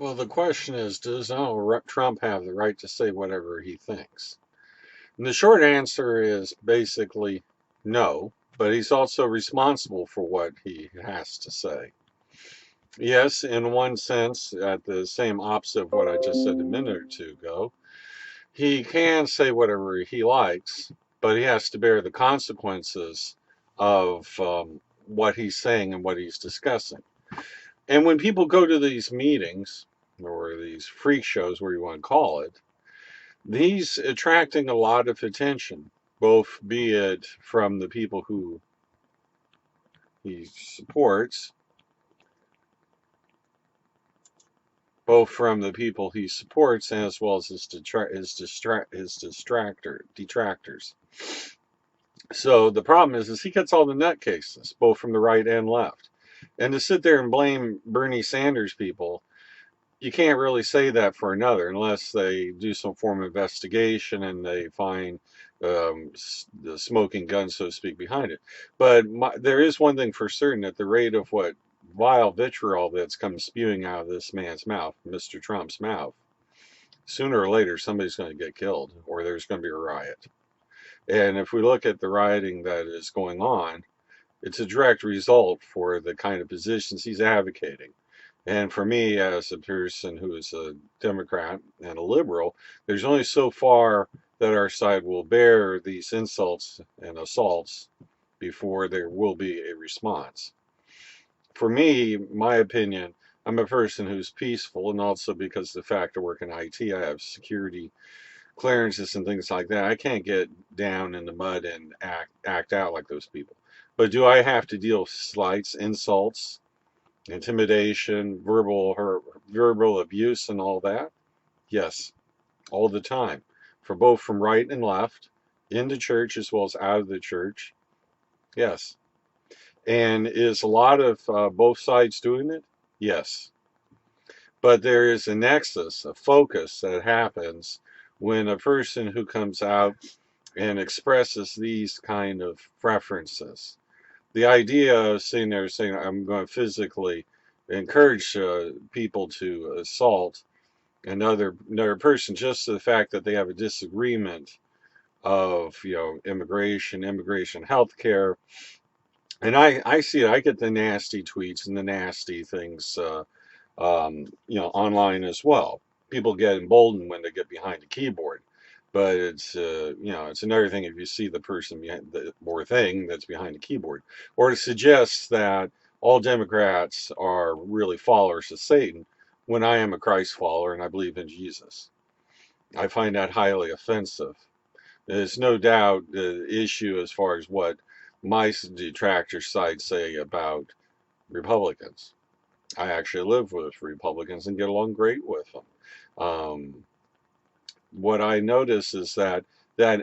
Well, the question is, does Donald Trump have the right to say whatever he thinks? And the short answer is basically no, but he's also responsible for what he has to say. Yes, in one sense, at the same opposite of what I just said a minute or two ago, he can say whatever he likes, but he has to bear the consequences of what he's saying and what he's discussing. And when people go to these meetings or these freak shows, where you want to call it, he's attracting a lot of attention, both be it from the people who he supports, both from the people he supports, as well as his detractors. So the problem is he gets all the nutcases, both from the right and left. And to sit there and blame Bernie Sanders people, you can't really say that for another unless they do some form of investigation and they find the smoking gun, so to speak, behind it. But there is one thing for certain: at the rate of what vile vitriol that's come spewing out of this man's mouth, Mr. Trump's mouth, sooner or later somebody's going to get killed or there's going to be a riot. And if we look at the rioting that is going on, it's a direct result for the kind of positions he's advocating. And for me, as a person who is a Democrat and a liberal, there's only so far that our side will bear these insults and assaults before there will be a response. For me, my opinion, I'm a person who's peaceful, and also because of the fact I work in IT, I have security clearances and things like that. I can't get down in the mud and act out like those people. But do I have to deal with slights, insults, intimidation, verbal abuse, and all that? Yes, all the time, for both from right and left, in the church as well as out of the church. Yes, and is a lot of both sides doing it? Yes, but there is a nexus, a focus that happens when a person who comes out and expresses these kind of preferences. The idea of sitting there saying, I'm going to physically encourage people to assault another person just to the fact that they have a disagreement of, immigration, healthcare. And I see it. I get the nasty tweets and the nasty things, online as well. People get emboldened when they get behind a keyboard. But it's another thing if you see the person behind the or thing that's behind the keyboard, or to suggest that all Democrats are really followers of Satan, when I am a Christ follower and I believe in Jesus. I find that highly offensive. There's no doubt the issue as far as what my detractor side say about Republicans. I actually live with Republicans and get along great with them. What I notice is that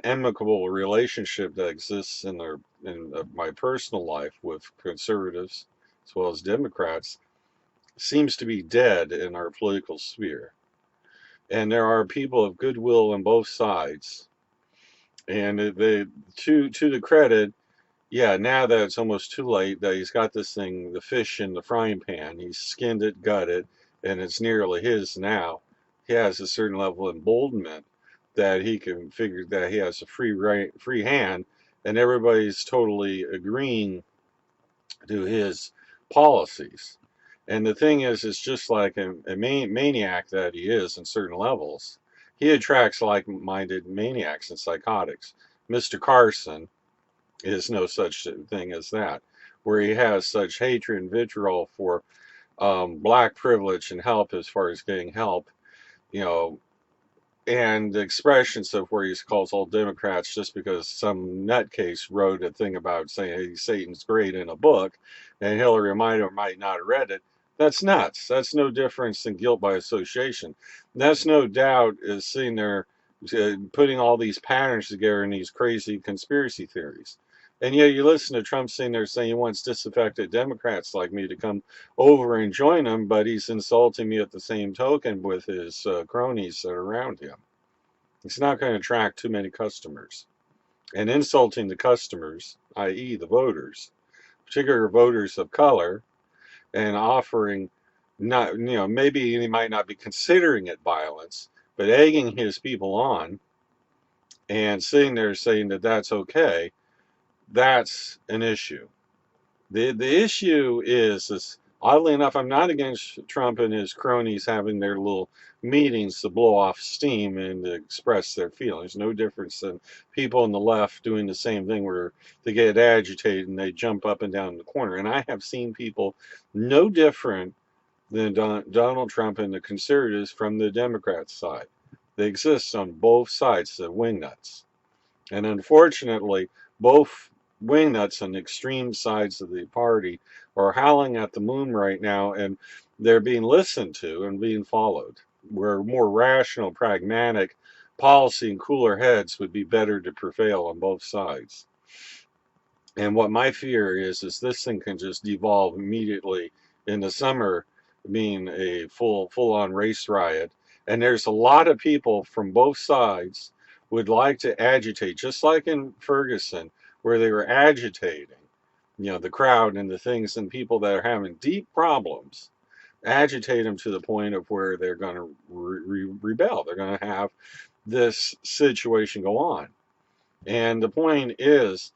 amicable relationship that exists in my personal life with conservatives as well as Democrats seems to be dead in our political sphere. And there are people of goodwill on both sides. And to the credit, yeah, now that it's almost too late, that he's got this thing, the fish in the frying pan, he's skinned it, gutted, and it's nearly his now. He has a certain level of emboldenment that he can figure that he has a free hand, and everybody's totally agreeing to his policies. And the thing is, it's just like a maniac that he is in certain levels. He attracts like-minded maniacs and psychotics. Mr. Carson is no such thing as that, where he has such hatred and vitriol for black privilege and help as far as getting help, you know, and the expressions of where he calls all Democrats just because some nutcase wrote a thing about saying hey, Satan's great in a book, and Hillary might or might not have read it. That's nuts. That's no difference than guilt by association. That's no doubt is sitting there putting all these patterns together in these crazy conspiracy theories. And yet you listen to Trump sitting there saying he wants disaffected Democrats like me to come over and join him, but he's insulting me at the same token with his cronies that are around him. He's not going to attract too many customers. And insulting the customers, i.e., the voters, particular voters of color, and offering not, maybe he might not be considering it violence, but egging his people on and sitting there saying that that's okay, that's an issue. The issue is oddly enough, I'm not against Trump and his cronies having their little meetings to blow off steam and to express their feelings. No difference than people on the left doing the same thing where they get agitated and they jump up and down in the corner. And I have seen people no different than Donald Trump and the conservatives from the Democrat side. They exist on both sides, the wingnuts. And unfortunately, both wingnuts on extreme sides of the party are howling at the moon right now, and they're being listened to and being followed. Where more rational, pragmatic policy and cooler heads would be better to prevail on both sides. And what my fear is this thing can just devolve immediately in the summer, being a full on race riot. And there's a lot of people from both sides would like to agitate, just like in Ferguson, where they were agitating, the crowd and the things and people that are having deep problems, agitate them to the point of where they're going to rebel. They're going to have this situation go on. And the point is,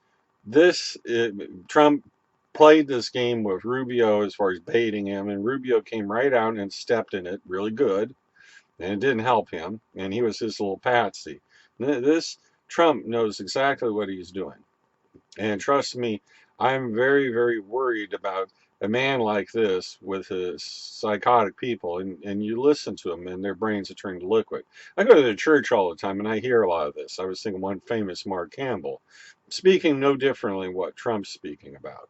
Trump played this game with Rubio as far as baiting him, and Rubio came right out and stepped in it really good, and it didn't help him, and he was his little patsy. This Trump knows exactly what he's doing. And trust me, I'm very, very worried about a man like this with his psychotic people. And you listen to them, and their brains are turned to liquid. I go to the church all the time, and I hear a lot of this. I was thinking one famous Mark Campbell speaking no differently what Trump's speaking about.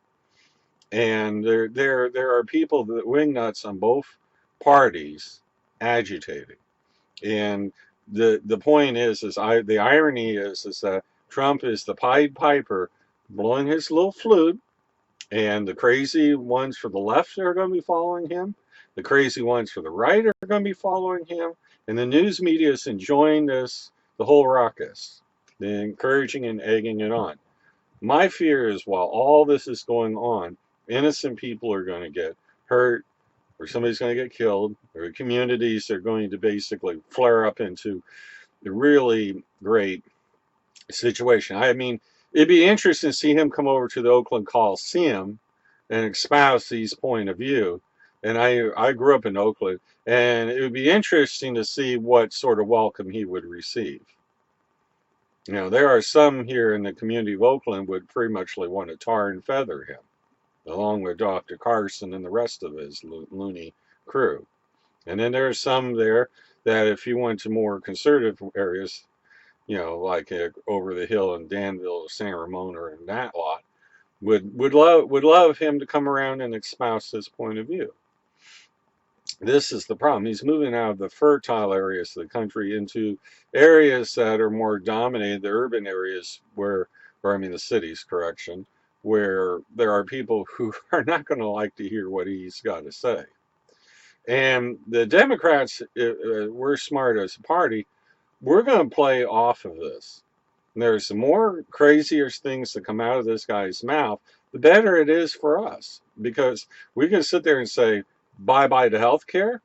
And there are people that wingnuts on both parties agitating. And the point is the irony is that Trump is the Pied Piper blowing his little flute, and the crazy ones for the left are going to be following him. The crazy ones for the right are going to be following him. And the news media is enjoying the whole ruckus. They're encouraging and egging it on. My fear is while all this is going on, innocent people are going to get hurt, or somebody's going to get killed, or communities are going to basically flare up into a really great situation. I mean, it'd be interesting to see him come over to the Oakland Coliseum and espouse his point of view. And I grew up in Oakland, and it would be interesting to see what sort of welcome he would receive. There are some here in the community of Oakland would pretty much want to tar and feather him, along with Dr. Carson and the rest of his loony crew. And then there are some there that if you went to more conservative areas, like over the hill in Danville, San Ramon, or in that lot, would love him to come around and espouse his point of view. This is the problem. He's moving out of the fertile areas of the country into areas that are more dominated, the urban areas or I mean the cities, correction, where there are people who are not going to like to hear what he's got to say. And the Democrats, we're smart as a party. We're going to play off of this. There's some more crazier things that come out of this guy's mouth, the better it is for us. Because we can sit there and say, bye-bye to health care,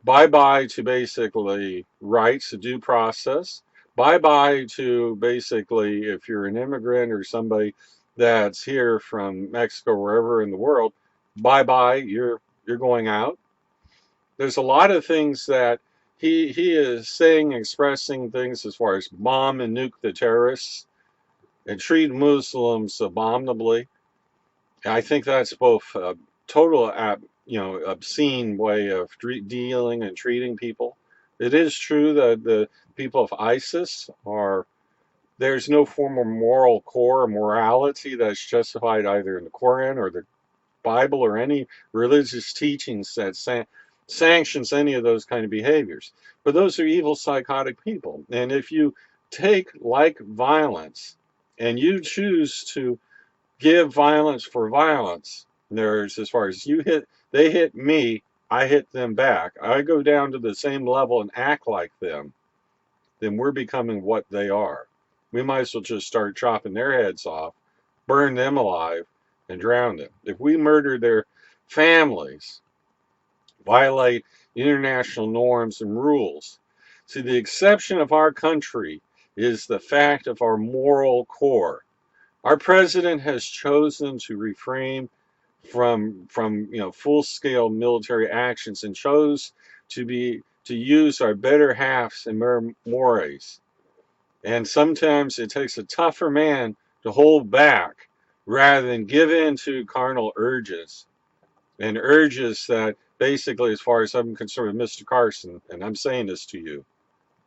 bye-bye to basically rights, due process, bye-bye to basically, if you're an immigrant or somebody that's here from Mexico or wherever in the world, bye-bye, you're going out. There's a lot of things that he is saying, expressing things as far as bomb and nuke the terrorists and treat Muslims abominably. I think that's both a total, obscene way of dealing and treating people. It is true that the people of ISIS there's no form of moral core or morality that's justified either in the Quran or the Bible or any religious teachings that sanctions any of those kind of behaviors. But those are evil, psychotic people. And if you take like violence and you choose to give violence for violence, there's as far as they hit me, I hit them back. I go down to the same level and act like them, then we're becoming what they are. We might as well just start chopping their heads off, burn them alive, and drown them. If we murder their families, violate international norms and rules. See, the exception of our country is the fact of our moral core. Our president has chosen to refrain from full scale military actions and chose to use our better halves and mores. And sometimes it takes a tougher man to hold back rather than give in to carnal urges and urges that basically, as far as I'm concerned, Mr. Carson, and I'm saying this to you,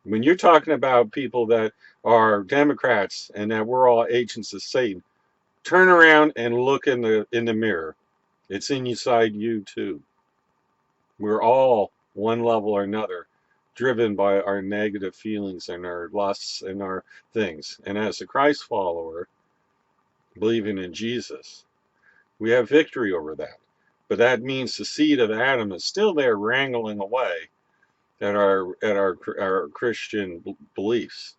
when you're talking about people that are Democrats and that we're all agents of Satan, turn around and look in the mirror. It's inside you too. We're all one level or another driven by our negative feelings and our lusts and our things. And as a Christ follower, believing in Jesus, we have victory over that. But that means the seed of Adam is still there wrangling away at our Christian beliefs.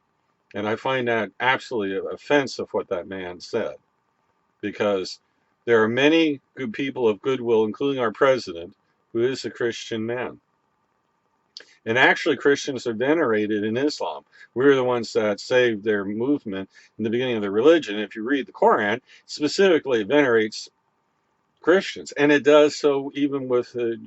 And I find that absolutely offensive what that man said, because there are many good people of goodwill, including our president, who is a Christian man. And actually, Christians are venerated in Islam. We're the ones that saved their movement in the beginning of the religion. If you read the Quran, specifically it venerates Christians, and it does so even with the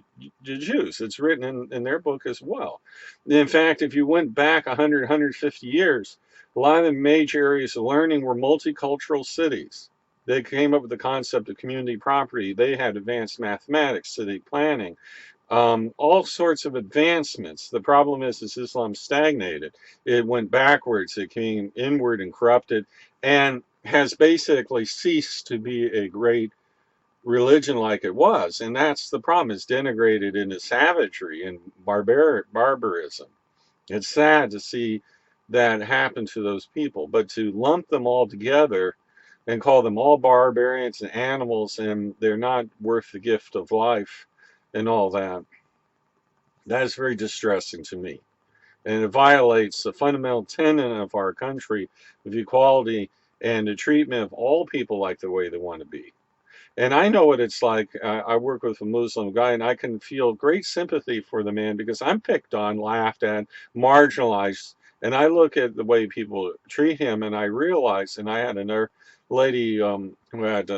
Jews. It's written in their book as well. In fact, if you went back 100, 150 years, a lot of the major areas of learning were multicultural cities. They came up with the concept of community property. They had advanced mathematics, city planning, all sorts of advancements. The problem is Islam stagnated. It went backwards. It came inward and corrupted, and has basically ceased to be a great religion like it was. And that's the problem. It's denigrated into savagery and barbarism. It's sad to see that happen to those people, but to lump them all together and call them all barbarians and animals and they're not worth the gift of life and all that, that is very distressing to me. And it violates the fundamental tenet of our country of equality and the treatment of all people like the way they want to be. And I know what it's like. I work with a Muslim guy, and I can feel great sympathy for the man because I'm picked on, laughed at, marginalized. And I look at the way people treat him, and I realize, and I had another lady who had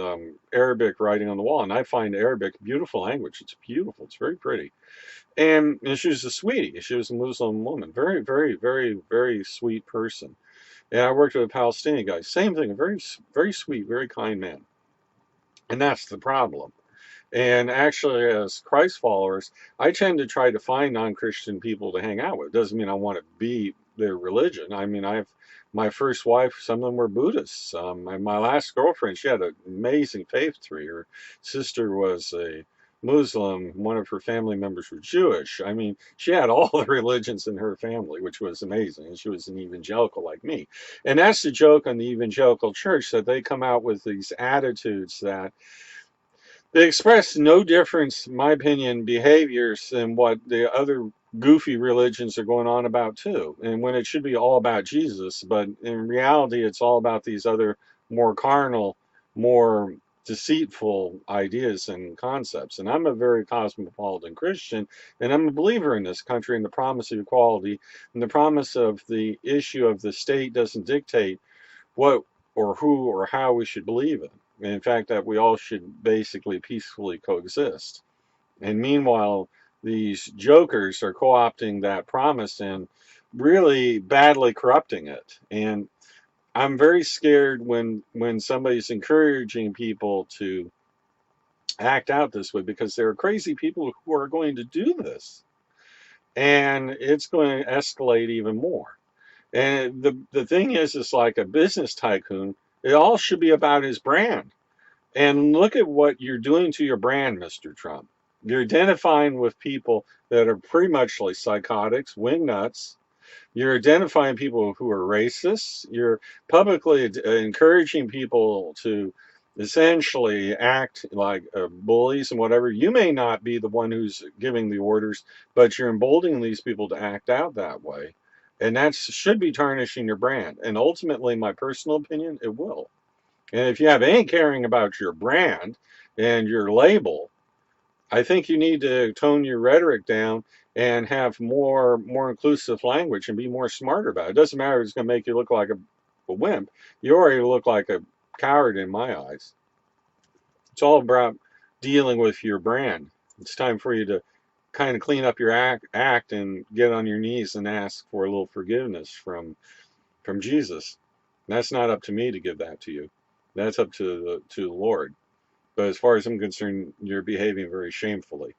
Arabic writing on the wall, and I find Arabic a beautiful language. It's beautiful. It's very pretty. And she was a sweetie. She was a Muslim woman. Very, very, very, very sweet person. And I worked with a Palestinian guy. Same thing. A very, very sweet, very kind man. And that's the problem. And actually, as Christ followers, I tend to try to find non-Christian people to hang out with. Doesn't mean I want to be their religion. I mean, I've my first wife, some of them were Buddhists. My last girlfriend, she had an amazing faith tree. Her sister was a Muslim. One of her family members were Jewish. I mean, she had all the religions in her family, which was amazing. And she was an evangelical like me. And that's the joke on the evangelical church, that they come out with these attitudes that they express no difference, in my opinion, behaviors than what the other goofy religions are going on about too. And when it should be all about Jesus, but in reality, it's all about these other more carnal, more deceitful ideas and concepts. And I'm a very cosmopolitan Christian, and I'm a believer in this country and the promise of equality and the promise of the issue of the state doesn't dictate what or who or how we should believe in. And in fact, that we all should basically peacefully coexist. And meanwhile, these jokers are co opting that promise and really badly corrupting it. And I'm very scared when somebody's encouraging people to act out this way, because there are crazy people who are going to do this. And it's going to escalate even more. And the thing is, it's like a business tycoon. It all should be about his brand. And look at what you're doing to your brand, Mr. Trump. You're identifying with people that are pretty much like psychotics, wingnuts. You're identifying people who are racists. You're publicly encouraging people to essentially act like bullies and whatever. You may not be the one who's giving the orders, but you're emboldening these people to act out that way. And that should be tarnishing your brand. And ultimately, my personal opinion, it will. And if you have any caring about your brand and your label, I think you need to tone your rhetoric down and have more inclusive language and be more smart about it. It doesn't matter if it's going to make you look like a wimp. You already look like a coward in my eyes. It's all about dealing with your brand. It's time for you to kind of clean up your act and get on your knees and ask for a little forgiveness from Jesus. That's not up to me to give that to you. That's up to the Lord. But as far as I'm concerned, you're behaving very shamefully.